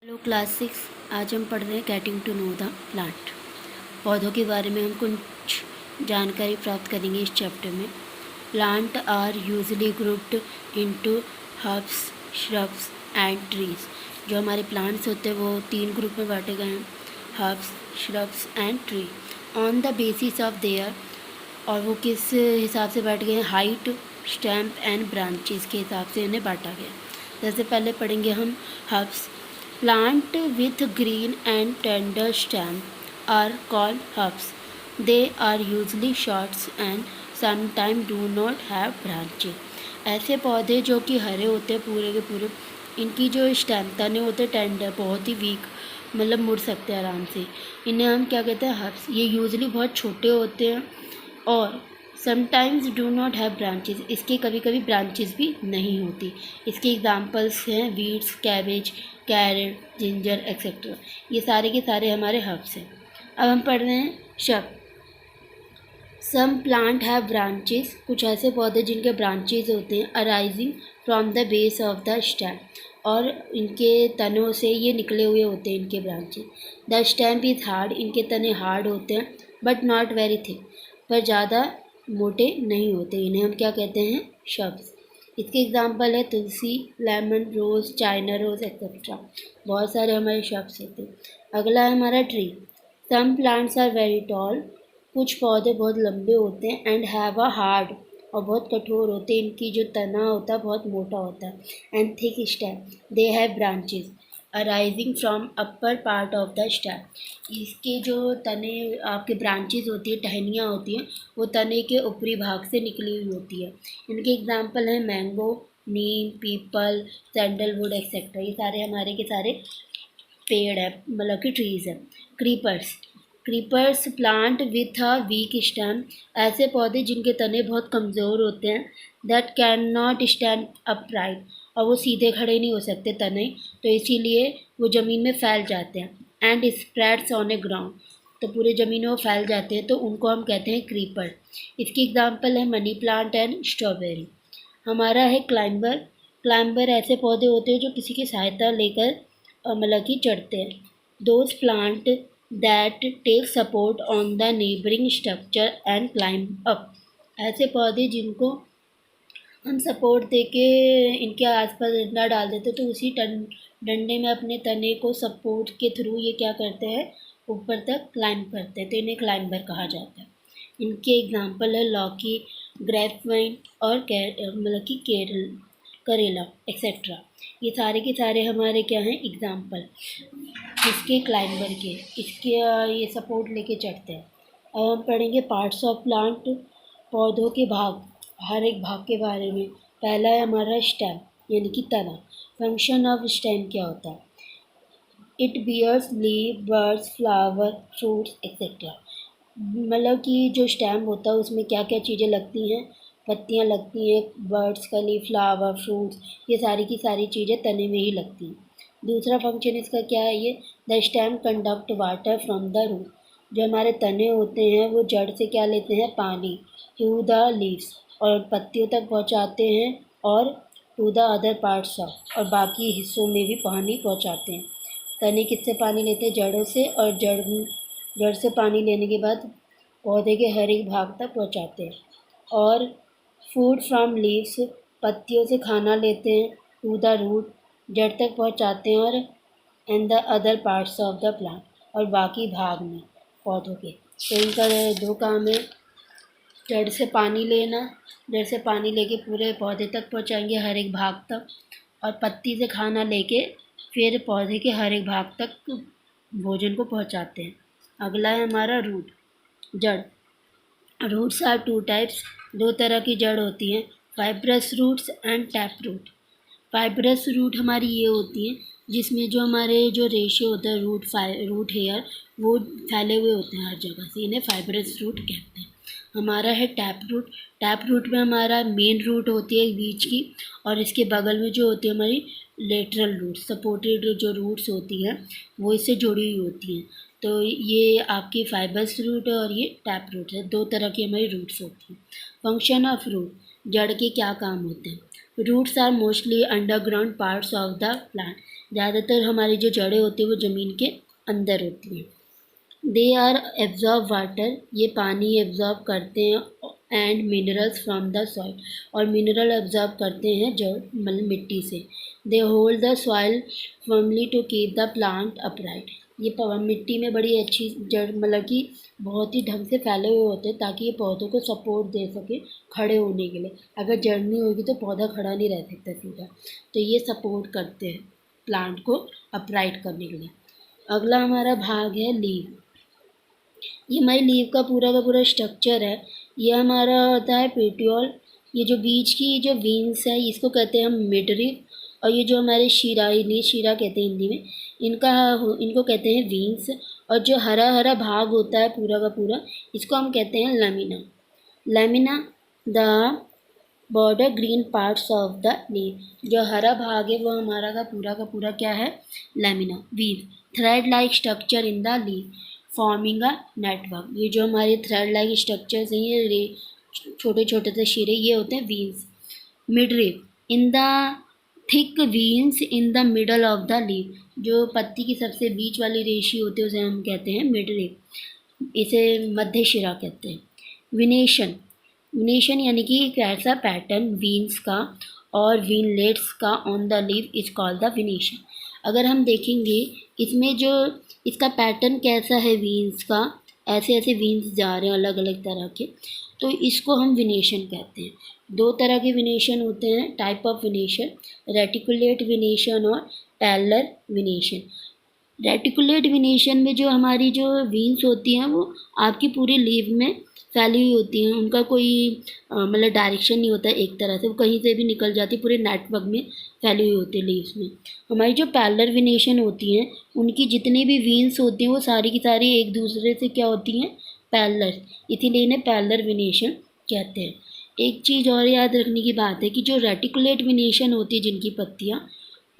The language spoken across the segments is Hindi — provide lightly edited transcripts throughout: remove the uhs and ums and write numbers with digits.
Hello class 6। आज हम पढ़ रहे हैं getting to know the plant. पौधों के बारे में हम कुछ जानकारी प्राप्त करेंगे इस चैप्टर में। Plant are usually grouped into herbs, shrubs and trees. जो हमारे प्लांट्स होते हैं वो 3 ग्रुप में बांटे गए हैं, herbs, shrubs and tree, on the basis of their. और वो किस हिसाब से बांटे गए हैं? हाइट, स्टैम्प एंड ब्रांचेस के हिसाब से इन्हें बांटा गया। जैसे पहले पढ़ेंगे हम herbs. Plant with green and tender stem are called herbs. They are usually short and sometimes do not have branches. ऐसे पौधे जो कि हरे होते हैं पूरे के पूरे, इनकी जो स्टेम तने होते हैं टेंडर, बहुत ही वीक, मतलब मुड़ सकते हैं आराम से। इन्हें हम क्या कहते हैं? हर्ब्स। ये यूजली बहुत छोटे होते हैं और sometimes do not have branches. इसके कभी कभी ब्रांचेस भी नहीं होती। इसके एग्जांपल्स हैं weeds, cabbage, carrot, ginger etcetera. ये सारे के सारे हमारे हर्ब्स हैं। अब हम पढ़ रहे हैं शब्द। Some plant have branches. कुछ ऐसे पौधे जिनके ब्रांचेस होते हैं arising from the base of the stem, और इनके तनों से ये निकले हुए होते हैं इनके branches. The stem is hard. इनके तने हार्ड होते हैं बट नॉट वेरी थिक, पर ज़्यादा मोटे नहीं होते। इन्हें हम क्या कहते हैं? शब्द। इसके एग्जाम्पल है tulsi, lemon, rose, China rose etcetera. बहुत सारे हमारे शब्द होते हैं। अगला है हमारा tree. Some plants are very tall. कुछ पौधे बहुत लंबे होते हैं एंड हैव अ हार्ड, और बहुत कठोर होते हैं। इनकी जो तना होता है बहुत मोटा होता है। And thick stem. They have branches arising from upper part of the stem. इसके जो तने आपके ब्रांचेस होती है, टहनियाँ होती हैं, वो तने के ऊपरी भाग से निकली हुई होती है। इनके एग्जाम्पल हैं मैंगो, नीम, पीपल, सैंडलवुड एक्सेट्रा। ये सारे हमारे के सारे पेड़ है, मतलब कि ट्रीज है। Creepers. Creepers plant with a week stem. ऐसे पौधे जिनके तने बहुत कमज़ोर होते हैं। That can not stand upright. और वो सीधे खड़े नहीं हो सकते तने, तो इसीलिए वो ज़मीन में फैल जाते हैं। And spreads on A ground. तो पूरे ज़मीन में वो फैल जाते हैं, तो उनको हम कहते हैं क्रीपर। इसकी एग्जाम्पल है मनी प्लांट एंड स्ट्रॉबेरी। हमारा है क्लाइंबर। क्लाइंबर ऐसे पौधे होते हैं जो किसी की सहायता लेकर मतलब कि चढ़ते हैं। Those plant that take support on the neighbouring structure and climb up. ऐसे पौधे जिनको हम सपोर्ट दे के इनके आसपास डंडा डाल देते, तो उसी डंडे में अपने तने को सपोर्ट के थ्रू ये क्या करते हैं? ऊपर तक क्लाइंब करते हैं, तो इन्हें क्लाइंबर कहा जाता है। इनके एग्जाम्पल है लौकी, ग्रेपवाइन और मतलब कि करेला एक्सेट्रा। ये सारे के सारे हमारे क्या हैं? एग्जाम्पल इसके क्लाइंबर के। इसके ये सपोर्ट लेके चढ़ते हैं। अब हम पढ़ेंगे पार्ट्स ऑफ प्लांट, पौधों के भाग, हर एक भाग के बारे में। पहला है हमारा स्टेम, यानी कि तना। फंक्शन ऑफ स्टेम क्या होता है? It bears leave, buds, flower, fruits etcetera. मतलब कि जो स्टेम होता है उसमें क्या क्या चीज़ें लगती हैं? पत्तियाँ लगती हैं, बर्ड्स का लीव, फ्लावर, फ्रूट्स, ये सारी की सारी चीज़ें तने में ही लगती हैं। दूसरा फंक्शन इसका क्या है? ये the stem conduct water from the root. जो हमारे तने होते हैं वो जड़ से क्या लेते हैं? पानी, टू द लीव्स, और पत्तियों तक पहुँचाते हैं, और to the other parts of, और बाकी हिस्सों में भी पानी पहुँचाते हैं। तने किससे पानी लेते हैं? जड़ों से, और जड़ से पानी लेने के बाद पौधे के हर एक भाग तक पहुंचाते हैं। और फूड फ्रॉम लीव्स, पत्तियों से खाना लेते हैं, टू द रूट, जड़ तक पहुंचाते हैं, और and the other parts of the plant, और बाकी भाग में पौधों के। तो इनका दो काम है, जड़ से पानी लेना, जड़ से पानी लेके पूरे पौधे तक पहुंचाएंगे, हर एक भाग तक, और पत्ती से खाना लेके फिर पौधे के हर एक भाग तक भोजन को पहुंचाते हैं। अगला है हमारा रूट, जड़। Roots are 2 types. 2 तरह की जड़ होती हैं, fibrous roots and tap root. Fibrous root हमारी ये होती है जिसमें जो हमारे जो रेशे होते हैं रूट हेयर, वो फैले हुए होते हैं हर जगह से, इन्हें फाइब्रस रूट कहते हैं। हमारा है टैप रूट। टैप रूट में हमारा मेन रूट होती है बीच की, और इसके बगल में जो होती है हमारी लेटरल रूट, सपोर्टेड जो रूट्स होती हैं वो इससे जुड़ी हुई होती हैं। तो ये आपकी फाइबर्स रूट है और ये टैप रूट है। 2 तरह की हमारी रूट्स होती हैं। फंक्शन ऑफ रूट, जड़ के क्या काम होते हैं? Roots are mostly underground parts of the plant. ज़्यादातर हमारी जो जड़ें होती हैं वो ज़मीन के अंदर होती हैं। दे आर एब्जॉर्ब वाटर, ये पानी एब्जॉर्ब करते हैं, and minerals from the soil, और मिनरल एब्जॉर्ब करते हैं जड़ मतलब मिट्टी से। They hold the soil firmly to keep the plant upright, ये मिट्टी में बड़ी अच्छी जड़ मतलब कि बहुत ही ढंग से फैले हुए होते हैं ताकि ये पौधों को सपोर्ट दे सके खड़े होने के लिए। अगर जड़ नहीं होगी तो पौधा खड़ा नहीं रह सकता सीधा, तो ये सपोर्ट करते हैं प्लांट को अपराइट करने के लिए। अगला हमारा भाग है लीव। ये हमारी लीव का पूरा स्ट्रक्चर है। ये हमारा होता है पेटियोल, ये जो बीच की जो वेन्स है इसको कहते हैं हम मिडरिव, और ये जो हमारे शिरा, इन्हें शिरा कहते हैं हिंदी में, इनको कहते हैं वेन्स। और जो हरा हरा भाग होता है पूरा का पूरा, इसको हम कहते हैं lamina. Lamina the border green parts of the leaf, जो हरा भाग है वो हमारा का पूरा क्या है, lamina. Weave, thread like structure in the leaf forming a network, ये जो हमारे थ्रेड लाइक स्ट्रक्चर्स हैं, ये छोटे छोटे से शिरे, ये होते हैं veins. Midrib, in the thick veins in the middle of the leaf, जो पत्ती की सबसे बीच वाली रेशी होती है उसे हम कहते हैं मिडरिव, इसे मध्य शिरा कहते हैं। विनेशन, विनेशन यानी कि एक ऐसा पैटर्न वीन्स का और वीनलेट्स का on the leaf is called the विनेशन। अगर हम देखेंगे इसमें जो इसका पैटर्न कैसा है वीन्स का, ऐसे ऐसे वीन्स जा रहे हैं अलग अलग तरह के, तो इसको हम विनेशन कहते हैं। दो तरह के विनेशन होते हैं, टाइप ऑफ विनेशन, रेटिकुलेट विनेशन और पैरेलल विनेशन। रेटिकुलेट विनेशन में जो हमारी जो वीन्स होती हैं वो आपकी पूरी लीव में फैली हुई होती हैं, उनका कोई मतलब डायरेक्शन नहीं होता है एक तरह से, वो कहीं से भी निकल जाती, पूरे नेटवर्क में फैली हुई होती है लीव्स में। हमारी जो पैरेलल विनेशन होती हैं उनकी जितनी भी वीन्स होती हैं वो सारी की सारी एक दूसरे से क्या होती हैं, पैरेलल, इसीलिए इन्हें पैरेलल विनेशन कहते हैं। एक चीज़ और याद रखने की बात है कि जो रेटिकुलेट विनेशन होती है जिनकी पत्तियाँ,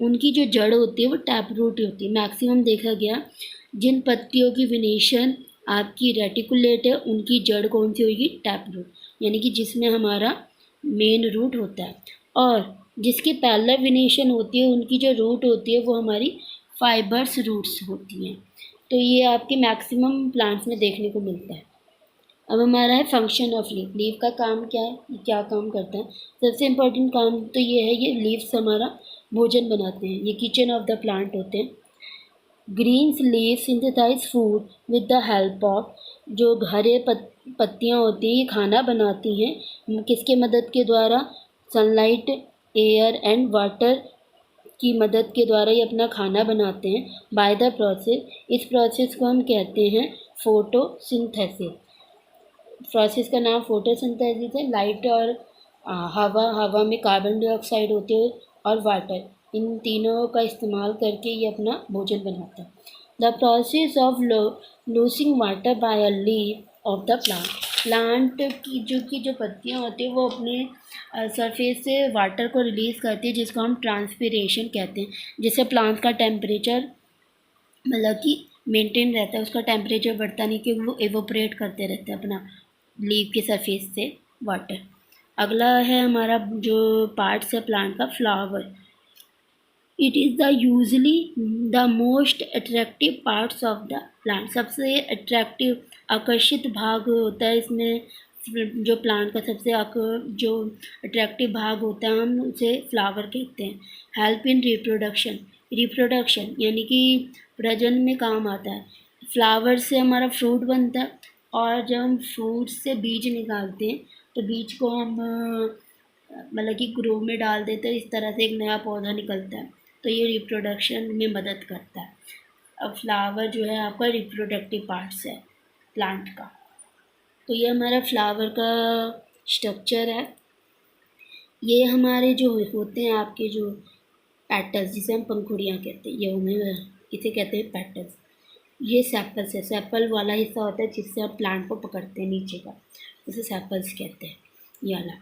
उनकी जो जड़ होती है वो टैप रूट होती है। मैक्सिमम देखा गया जिन पत्तियों की विनेशन आपकी रेटिकुलेट है उनकी जड़ कौन सी होगी, टैप रूट, यानी कि जिसमें हमारा मेन रूट होता है। और जिसकी पैरेलल विनेशन होती है उनकी जो रूट होती है वो हमारी फाइबर्स रूट्स होती हैं। तो ये आपके मैक्सिमम प्लांट्स में देखने को मिलता है। अब हमारा है फंक्शन ऑफ लीफ। लीफ का काम क्या है, ये क्या काम करता है, सबसे इम्पोर्टेंट काम तो ये है, ये लीव्स हमारा भोजन बनाते हैं, ये किचन ऑफ द प्लांट होते हैं। Greens leave synthesise food with the help of, जो हरे पत्तियाँ होती हैं ये खाना बनाती हैं किसके मदद के द्वारा, सनलाइट, एयर एंड वाटर की मदद के द्वारा ये अपना खाना बनाते हैं। बाय द प्रोसेस, इस प्रोसेस को हम कहते हैं फोटोसिंथेसिस। प्रोसेस का नाम फोटोसिंथेसिस है। लाइट और हवा में कार्बन डाइऑक्साइड होती है और वाटर, इन तीनों का इस्तेमाल करके ये अपना भोजन बनाता है। The process of losing water bye a leaf of the plant, plant की जो पत्तियाँ होती हैं वो अपने सरफेस से वाटर को रिलीज़ करती है जिसको हम ट्रांसपिरेशन कहते हैं, जिससे प्लांट का टेम्परेचर मतलब कि मेंटेन रहता है, उसका टेम्परेचर बढ़ता नहीं क्योंकि वो एवोपरेट करते रहते हैं अपना लीफ के सरफेस से वाटर। अगला है हमारा जो पार्ट्स है प्लांट का, flower. It is the usually the most attractive parts of the plant, सबसे अट्रैक्टिव आकर्षित भाग होता है इसमें, जो प्लांट का सबसे जो अट्रैक्टिव भाग होता है हम उसे फ्लावर कहते हैं। हेल्प इन रिप्रोडक्शन, रिप्रोडक्शन यानी कि प्रजनन में काम आता है। फ्लावर से हमारा फ्रूट बनता है, और जब हम फ्रूट से बीज निकालते हैं तो बीज को हम मतलब कि ग्रो में डाल देते हैं, इस तरह से एक नया पौधा निकलता है, तो ये रिप्रोडक्शन में मदद करता है। अब फ्लावर जो है आपका रिप्रोडक्टिव पार्ट्स है प्लांट का। तो ये हमारा फ्लावर का स्ट्रक्चर है। ये हमारे जो होते हैं आपके जो पेटल्स, जिसे हम पंखुड़ियाँ कहते हैं, ये हमें इसे कहते हैं पेटल्स। ये सेपल्स है, सेपल वाला हिस्सा होता है जिससे हम प्लांट को पकड़ते हैं नीचे का, उसे सेपल्स कहते हैं। ये वाला,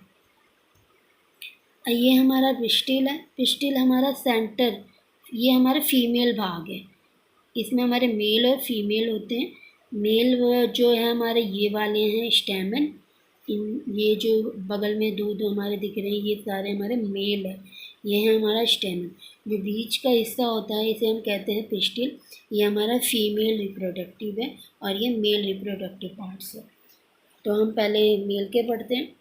ये हमारा पिस्टिल है। पिस्टिल हमारा सेंटर, ये हमारा फीमेल भाग है, इसमें हमारे मेल और फीमेल होते हैं। मेल जो है हमारे ये वाले हैं स्टेमन, ये जो बगल में दो हमारे दिख रहे हैं ये सारे हमारे मेल है, ये है हमारा स्टेमन। जो बीच का हिस्सा होता है इसे हम कहते हैं पिस्टिल। ये हमारा फीमेल रिप्रोडक्टिव है और ये मेल रिप्रोडक्टिव पार्ट्स है। तो हम पहले मेल के पढ़ते हैं।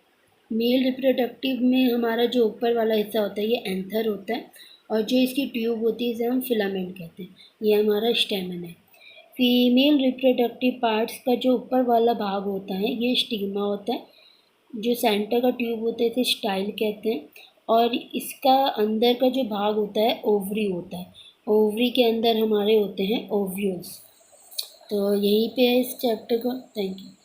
मेल रिप्रोडक्टिव में हमारा जो ऊपर वाला हिस्सा होता है ये एंथर होता है और जो इसकी ट्यूब होती है इसे हम फिलामेंट कहते हैं। ये हमारा स्टेमन है। फीमेल रिप्रोडक्टिव पार्ट्स का जो ऊपर वाला भाग होता है ये स्टिग्मा होता है। जो सेंटर का ट्यूब होता है इसे स्टाइल कहते हैं और इसका अंदर का जो भाग होता है ओवरी होता है। ओवरी के अंदर हमारे होते हैं ओव्यूल्स। तो यहीं पे है इस चैप्टर का। Thank you.